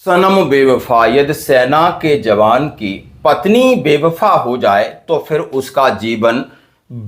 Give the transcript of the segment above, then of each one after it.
सनम बेवफा, यदि सेना के जवान की पत्नी बेवफा हो जाए तो फिर उसका जीवन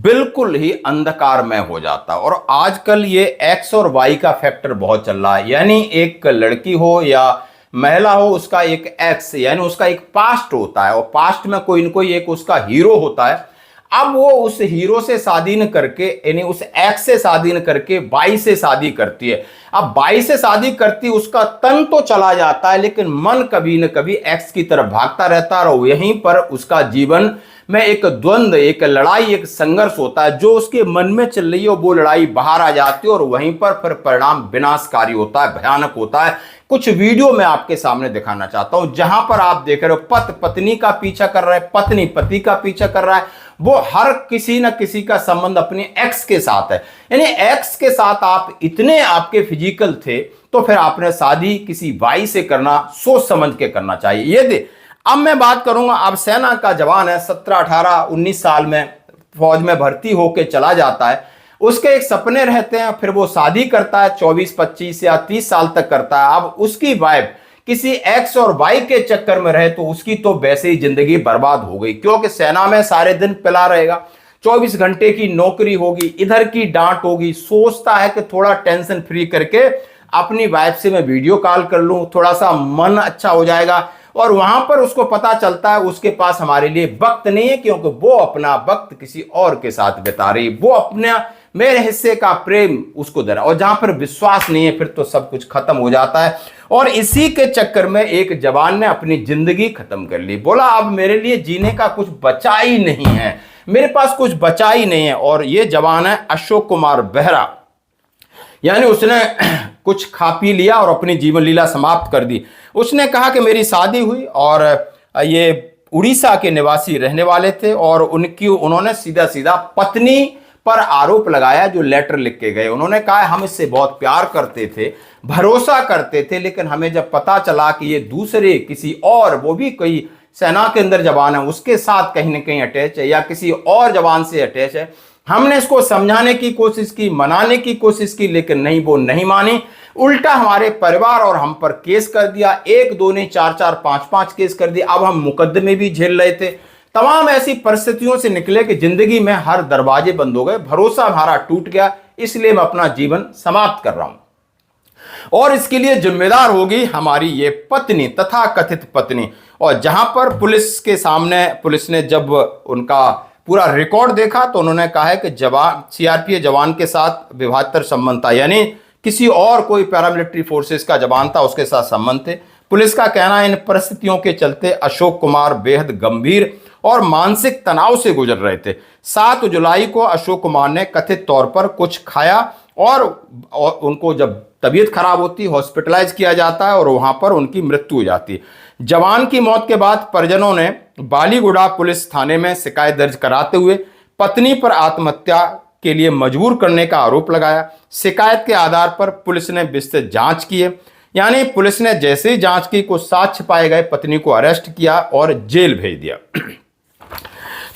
बिल्कुल ही अंधकारमय हो जाता है। और आजकल ये एक्स और वाई का फैक्टर बहुत चल रहा है, यानी एक लड़की हो या महिला हो, उसका एक एक्स यानी उसका एक पास्ट होता है और पास्ट में कोई न कोई एक उसका हीरो होता है। अब वो उस हीरो से शादी न करके यानी उस एक्स से शादी न करके बाई से शादी करती है। अब बाई से शादी करती, उसका तन तो चला जाता है लेकिन मन कभी न कभी एक्स की तरफ भागता रहता है और यहीं पर उसका जीवन में एक द्वंद्व, एक लड़ाई, एक संघर्ष होता है। जो उसके मन में चल रही है वो लड़ाई बाहर आ जाती है और वहीं पर फिर परिणाम विनाशकारी होता है, भयानक होता है। कुछ वीडियो मैं आपके सामने दिखाना चाहता हूं जहां पर आप देख रहे हो पत्नी का पीछा कर रहा है, पत्नी पति का पीछा कर रहा है। वो हर किसी न किसी का संबंध अपने एक्स के साथ है। यानी एक्स के साथ आप इतने आपके फिजिकल थे तो फिर आपने शादी किसी वाई से करना सोच समझ के करना चाहिए। ये दे अब मैं बात करूंगा, अब सेना का जवान है, 17 18 19 साल में फौज में भर्ती होके चला जाता है। उसके एक सपने रहते हैं, फिर वो शादी करता है, 24 25 या 30 साल तक करता है। अब उसकी वाइफ किसी एक्स और वाई के चक्कर में रहे तो उसकी तो वैसे ही जिंदगी बर्बाद हो गई, क्योंकि सेना में सारे दिन पिला रहेगा, 24 घंटे की नौकरी होगी, इधर की डांट होगी। सोचता है कि थोड़ा टेंशन फ्री करके अपनी वाइफ से मैं वीडियो कॉल कर लूं, थोड़ा सा मन अच्छा हो जाएगा। और वहां पर उसको पता चलता है उसके पास हमारे लिए वक्त नहीं है, क्योंकि वो अपना वक्त किसी और के साथ बिता रही, वो अपने मेरे हिस्से का प्रेम उसको दे रहा। और जहां पर विश्वास नहीं है फिर तो सब कुछ खत्म हो जाता है। और इसी के चक्कर में एक जवान ने अपनी जिंदगी खत्म कर ली। बोला अब मेरे लिए जीने का कुछ बचा ही नहीं है, मेरे पास कुछ बचा ही नहीं है। और ये जवान है अशोक कुमार बेहरा, यानी उसने कुछ खा पी लिया और अपनी जीवन लीला समाप्त कर दी। उसने कहा कि मेरी शादी हुई और ये उड़ीसा के निवासी रहने वाले थे और उन्होंने सीधा सीधा पत्नी पर आरोप लगाया जो लेटर लिख के गए। उन्होंने कहा हम इससे बहुत प्यार करते थे, भरोसा करते थे, लेकिन हमें जब पता चला कि ये दूसरे किसी और, वो भी कोई सेना के अंदर जवान है, उसके साथ कहीं ना कहीं अटैच है या किसी और जवान से अटैच है, हमने इसको समझाने की कोशिश की, मनाने की कोशिश की, लेकिन नहीं, वो नहीं मानी। उल्टा हमारे परिवार और हम पर केस कर दिया, 1 2 नहीं 4 4 5 5 केस कर दिए। अब हम मुकदमे भी झेल रहे थे। तमाम ऐसी परिस्थितियों से निकले कि जिंदगी में हर दरवाजे बंद हो गए, भरोसा हमारा टूट गया, इसलिए मैं अपना जीवन समाप्त कर रहा हूं। और इसके लिए जिम्मेदार होगी हमारी ये पत्नी, तथा कथित पत्नी। और जहां पर पुलिस के सामने पुलिस ने जब उनका पूरा रिकॉर्ड देखा तो उन्होंने कहा है कि जवान, सीआरपीएफ जवान के साथ विवाहेतर संबंध था, यानी किसी और कोई पैरामिलिट्री फोर्सेस का जवान था उसके साथ संबंध थे। पुलिस का कहना है इन परिस्थितियों के चलते अशोक कुमार बेहद गंभीर और मानसिक तनाव से गुजर रहे थे। 7 जुलाई को अशोक कुमार ने कथित तौर पर कुछ खाया और उनको जब तबीयत खराब होती, हॉस्पिटलाइज किया जाता है और वहां पर उनकी मृत्यु हो जाती है। जवान की मौत के बाद परिजनों ने बालीगुड़ा पुलिस थाने में शिकायत दर्ज कराते हुए पत्नी पर आत्महत्या के लिए मजबूर करने का आरोप लगाया। शिकायत के आधार पर पुलिस ने विस्तृत जांच की है, यानी पुलिस ने जैसे ही जांच की, कुछ साक्ष्य पाए गए, पत्नी को अरेस्ट किया और जेल भेज दिया।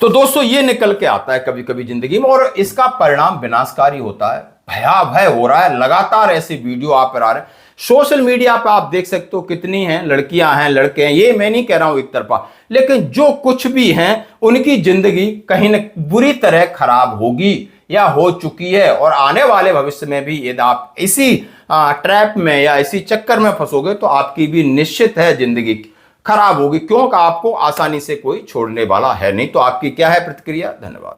तो दोस्तों ये निकल के आता है कभी कभी जिंदगी में और इसका परिणाम विनाशकारी होता है, भयावह हो रहा है। लगातार ऐसे वीडियो आप पर आ रहे हैं, सोशल मीडिया पे आप देख सकते हो कितनी हैं लड़कियां हैं, लड़के हैं। ये मैं नहीं कह रहा हूं एक तरफा, लेकिन जो कुछ भी हैं उनकी जिंदगी कहीं न बुरी तरह खराब होगी या हो चुकी है। और आने वाले भविष्य में भी यदि आप इसी ट्रैप में या इसी चक्कर में फंसोगे तो आपकी भी निश्चित है जिंदगी खराब होगी, क्योंकि आपको आसानी से कोई छोड़ने वाला है नहीं। तो आपकी क्या है प्रतिक्रिया? धन्यवाद।